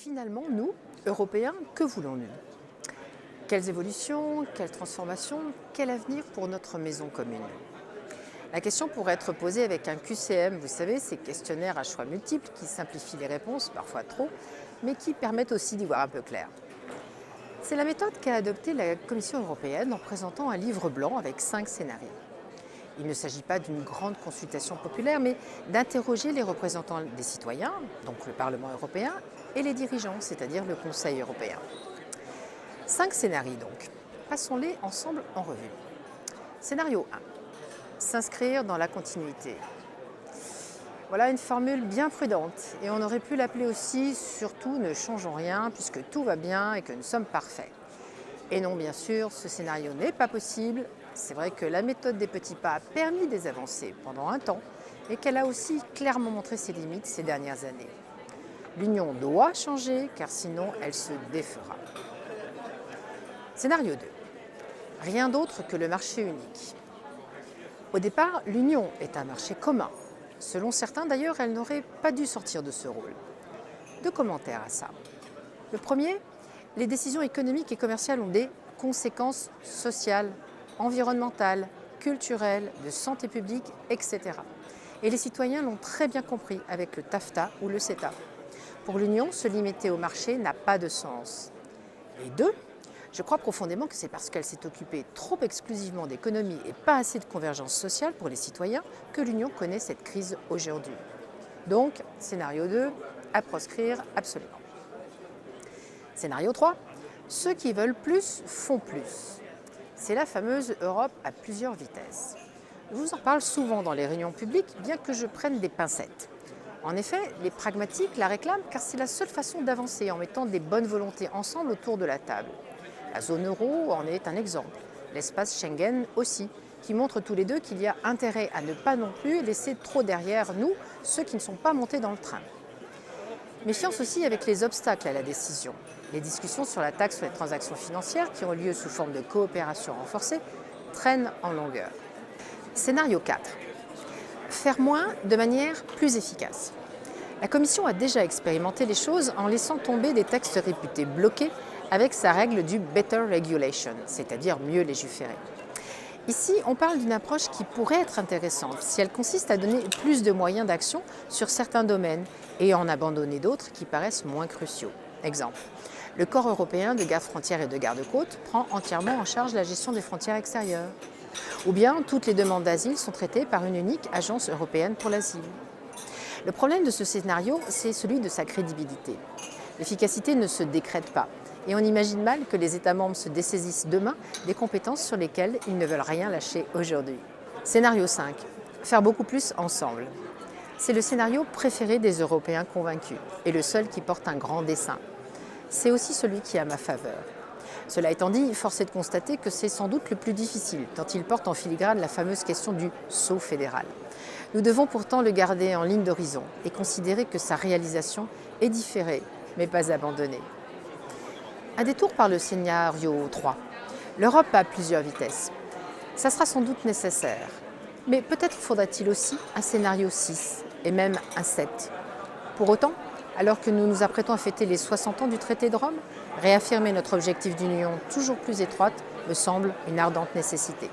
Finalement, nous, Européens, que voulons-nous? Quelles évolutions, quelles transformations, quel avenir pour notre maison commune? La question pourrait être posée avec un QCM, vous savez, ces questionnaires à choix multiples qui simplifient les réponses, parfois trop, mais qui permettent aussi d'y voir un peu clair. C'est la méthode qu'a adoptée la Commission européenne en présentant un livre blanc avec 5 scénarios. Il ne s'agit pas d'une grande consultation populaire, mais d'interroger les représentants des citoyens, donc le Parlement européen, et les dirigeants, c'est-à-dire le Conseil européen. 5 scénarios donc. Passons-les ensemble en revue. Scénario 1. S'inscrire dans la continuité. Voilà une formule bien prudente et on aurait pu l'appeler aussi « surtout ne changeons rien puisque tout va bien et que nous sommes parfaits ». Et non, bien sûr, ce scénario n'est pas possible. C'est vrai que la méthode des petits pas a permis des avancées pendant un temps et qu'elle a aussi clairement montré ses limites ces dernières années. L'Union doit changer car sinon elle se défera. Scénario 2. Rien d'autre que le marché unique. Au départ, l'Union est un marché commun. Selon certains d'ailleurs, elle n'aurait pas dû sortir de ce rôle. 2 commentaires à ça. Le premier, les décisions économiques et commerciales ont des conséquences sociales, environnementales, culturelles, de santé publique, etc. Et les citoyens l'ont très bien compris avec le TAFTA ou le CETA. Pour l'Union, se limiter au marché n'a pas de sens. Et 2, je crois profondément que c'est parce qu'elle s'est occupée trop exclusivement d'économie et pas assez de convergence sociale pour les citoyens que l'Union connaît cette crise aujourd'hui. Donc, scénario 2, à proscrire absolument. Scénario 3, ceux qui veulent plus font plus. C'est la fameuse Europe à plusieurs vitesses. Je vous en parle souvent dans les réunions publiques, bien que je prenne des pincettes. En effet, les pragmatiques la réclament car c'est la seule façon d'avancer en mettant des bonnes volontés ensemble autour de la table. La zone euro en est un exemple, l'espace Schengen aussi, qui montrent tous les deux qu'il y a intérêt à ne pas non plus laisser trop derrière nous ceux qui ne sont pas montés dans le train. Méfiance aussi avec les obstacles à la décision. Les discussions sur la taxe sur les transactions financières, qui ont lieu sous forme de coopération renforcée, traînent en longueur. Scénario 4. Faire moins de manière plus efficace. La Commission a déjà expérimenté les choses en laissant tomber des textes réputés bloqués avec sa règle du « better regulation », c'est-à-dire mieux légiférer. Ici, on parle d'une approche qui pourrait être intéressante si elle consiste à donner plus de moyens d'action sur certains domaines et en abandonner d'autres qui paraissent moins cruciaux. Exemple, le Corps européen de garde-frontières et de garde-côtes prend entièrement en charge la gestion des frontières extérieures. Ou bien, toutes les demandes d'asile sont traitées par une unique agence européenne pour l'asile. Le problème de ce scénario, c'est celui de sa crédibilité. L'efficacité ne se décrète pas. Et on imagine mal que les États membres se dessaisissent demain des compétences sur lesquelles ils ne veulent rien lâcher aujourd'hui. Scénario 5. Faire beaucoup plus ensemble. C'est le scénario préféré des Européens convaincus et le seul qui porte un grand dessein. C'est aussi celui qui a ma faveur. Cela étant dit, force est de constater que c'est sans doute le plus difficile, tant il porte en filigrane la fameuse question du saut fédéral. Nous devons pourtant le garder en ligne d'horizon et considérer que sa réalisation est différée, mais pas abandonnée. Un détour par le scénario 3. L'Europe a plusieurs vitesses. Ça sera sans doute nécessaire. Mais peut-être faudra-t-il aussi un scénario 6 et même un 7. Pour autant, alors que nous nous apprêtons à fêter les 60 ans du traité de Rome, réaffirmer notre objectif d'union toujours plus étroite me semble une ardente nécessité.